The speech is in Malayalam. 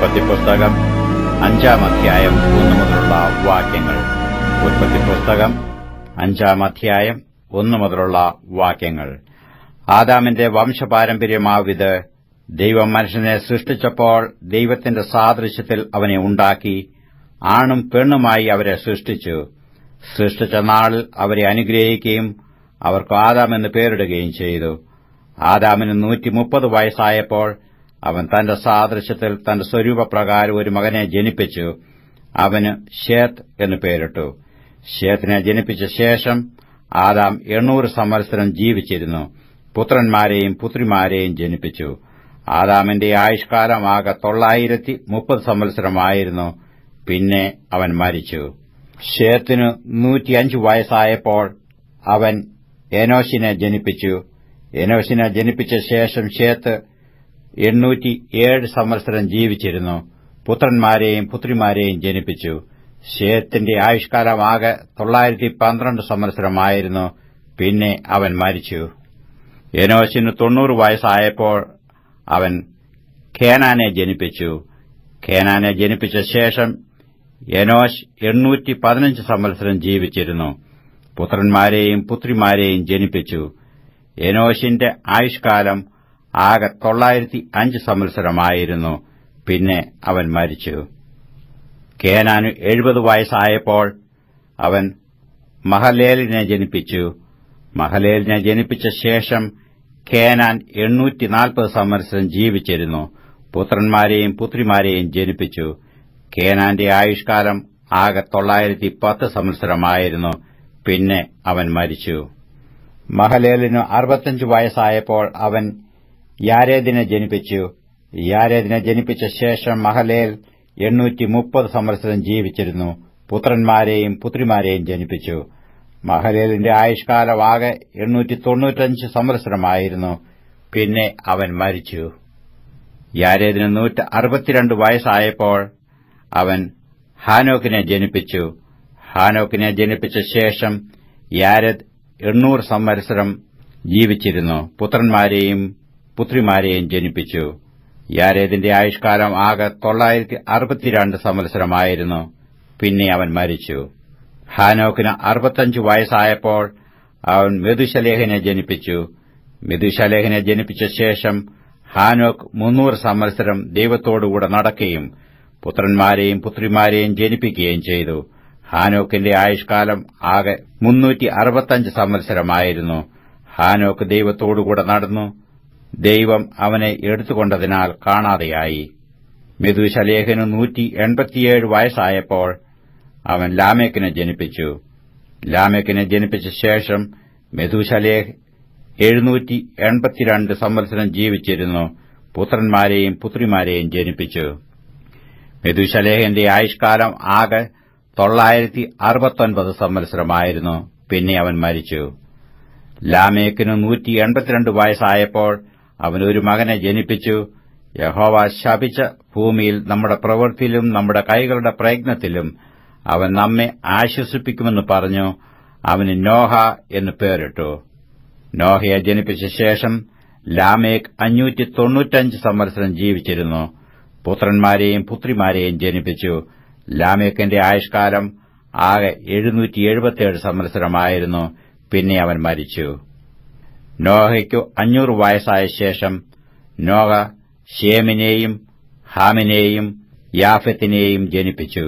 ഉൽപ്പത്തിപ്പുസ്തകം 5-ാം അധ്യായം 1 മുതലുള്ള വാക്യങ്ങൾ. ഉൽപ്പത്തിപ്പുസ്തകം 5-ാം അധ്യായം 1 മുതലുള്ള വാക്യങ്ങൾ. ആദാമിന്റെ വംശപാരമ്പര്യമാവിത്. ദൈവം മനുഷ്യനെ സൃഷ്ടിച്ചപ്പോൾ ദൈവത്തിന്റെ സാദൃശ്യത്തിൽ അവനെ ഉണ്ടാക്കി, ആണും പെണ്ണുമായി അവരെ സൃഷ്ടിച്ചു. സൃഷ്ടിച്ച നാളിൽ അവരെ അനുഗ്രഹിക്കുകയും അവർക്ക് ആദാം എന്ന് പേരിടുകയും ചെയ്തു. ആദാമിന് 130 വയസ്സായപ്പോൾ അവൻ തന്റെ സാദൃശ്യത്തിൽ തന്റെ സ്വരൂപപ്രകാരം ഒരു മകനെ ജനിപ്പിച്ചു. അവന് ശേത്ത് എന്ന് പേരിട്ടു. ശേത്തിനെ ജനിപ്പിച്ച ശേഷം ആദാം 800 സംവത്സരം ജീവിച്ചിരുന്നു. പുത്രന്മാരെയും പുത്രിമാരെയും ജനിപ്പിച്ചു. ആദാമിന്റെ ആയുഷ്കാലം ആകെ 930 സംവത്സരമായിരുന്നു. പിന്നെ അവൻ മരിച്ചു. ശേത്തിന് 105 വയസ്സായപ്പോൾ അവൻ എനോശിനെ ജനിപ്പിച്ചു. എനോശിനെ ജനിപ്പിച്ച ശേഷം ശേത്ത് 807 സംവത്സരം ജീവിച്ചിരുന്നു. പുത്രന്മാരെയും പുത്രിമാരെയും ജനിപ്പിച്ചു. ശേത്തിന്റെ ആയുഷ്കാലം ആകെ 912 സംവത്സരമായിരുന്നു. പിന്നെ അവൻ മരിച്ചു. എനോശിന് 90 വയസ്സായപ്പോൾ അവൻ കേനാനെ ജനിപ്പിച്ചു. കേനാനെ ജനിപ്പിച്ച ശേഷം എനോശ് 815 സംവത്സരം ജീവിച്ചിരുന്നു. പുത്രന്മാരെയും പുത്രിമാരെയും ജനിപ്പിച്ചു. എനോശിന്റെ ആയുഷ്കാലം ആകെ 905 സംവത്സരമായിരുന്നു. പിന്നെ അവൻ മരിച്ചു. കേനാന് 70 വയസ്സായപ്പോൾ അവൻ മഹലേലിനെ ജനിപ്പിച്ചു. മഹലേലിനെ ജനിപ്പിച്ച ശേഷം കേനാൻ 840 സംവത്സരം ജീവിച്ചിരുന്നു. പുത്രന്മാരെയും പുത്രിമാരെയും ജനിപ്പിച്ചു. കേനാന്റെ ആയുഷ്കാലം ആകെ 910 സംവത്സരമായിരുന്നു. പിന്നെ അവൻ മരിച്ചു. മഹലേലിന് 65 വയസ്സായപ്പോൾ അവൻ യാരേദിനെ ജനിപ്പിച്ചു. യാരേദിനെ ജനിപ്പിച്ച ശേഷം മഹലേൽ 830 സംവത്സരം ജീവിച്ചിരുന്നു. പുത്രന്മാരെയും പുത്രിമാരെയും ജനിപ്പിച്ചു. മഹലേലിന്റെ ആയുഷ്കാലം ആകെ 895 സംവത്സരമായിരുന്നു. പിന്നെ അവൻ മരിച്ചു. യാരേദിന് 162 വയസ്സായപ്പോൾ അവൻ ഹാനോക്കിനെ ജനിപ്പിച്ചു. ഹാനോക്കിനെ ജനിപ്പിച്ച ശേഷം യാരദ് 800 സംവത്സരം ജീവിച്ചിരുന്നു. പുത്രന്മാരെയും പുത്രിമാരെയും ജനിപ്പിച്ചു. യാരേദിന്റെ ആയുഷ്കാലം ആകെ 962 സംവത്സരമായിരുന്നു. പിന്നെ അവൻ മരിച്ചു. ഹാനോക്കിന് 65 വയസ്സായപ്പോൾ അവൻ മെതുശലേഹിനെ ജനിപ്പിച്ചു. മെതുശലേഹിനെ ജനിപ്പിച്ച ശേഷം ഹാനോക്ക് 300 സംവത്സരം ദൈവത്തോടുകൂടെ നടക്കുകയും പുത്രന്മാരെയും പുത്രിമാരെയും ജനിപ്പിക്കുകയും ചെയ്തു. ഹാനോക്കിന്റെ ആയുഷ്കാലം ആകെ 365 സംവത്സരമായിരുന്നു. ഹാനോക്ക് ദൈവത്തോടുകൂടെ നടന്നു. ദൈവം അവനെ എടുത്തുകൊണ്ടതിനാൽ കാണാതെയായി. മെതുശലേഹിന് 187 വയസ്സായപ്പോൾ അവൻ ലാമെക്കിനെ ജനിപ്പിച്ചു. ലാമെക്കിനെ ജനിപ്പിച്ച ശേഷം മെതുശലേഹ് 782 സംവത്സരം ജീവിച്ചിരുന്നു. പുത്രന്മാരെയും പുത്രിമാരെയും ജനിപ്പിച്ചു. മെതുശലേഹിന്റെ ആയുഷ്കാലം ആകെ 969 സംവത്സരമായിരുന്നു. പിന്നെ അവൻ മരിച്ചു. ലാമേക്കിന് 182 വയസ്സായപ്പോൾ അവൻ ഒരു മകനെ ജനിപ്പിച്ചു. യഹോവ ശപിച്ച ഭൂമിയിൽ നമ്മുടെ പ്രവൃത്തിയിലും നമ്മുടെ കൈകളുടെ പ്രയത്നത്തിലും അവൻ നമ്മെ ആശ്വസിപ്പിക്കുമെന്ന് പറഞ്ഞു. അവന് നോഹ എന്ന് പേരിട്ടു. നോഹയെ ജനിപ്പിച്ച ശേഷം ലാമേക്ക് 595 സംവത്സരം ജീവിച്ചിരുന്നു. പുത്രന്മാരെയും പുത്രിമാരെയും ജനിപ്പിച്ചു. ലാമേക്കിന്റെ ആയുഷ്കാലം ആകെ 777 സംവത്സരമായിരുന്നു. പിന്നെ അവൻ മരിച്ചു. നോഹയ്ക്കു 500 വയസ്സായ ശേഷം നോഹ ശേമിനെയും ഹാമിനെയും യാഫെത്തിനെയും ജനിപ്പിച്ചു.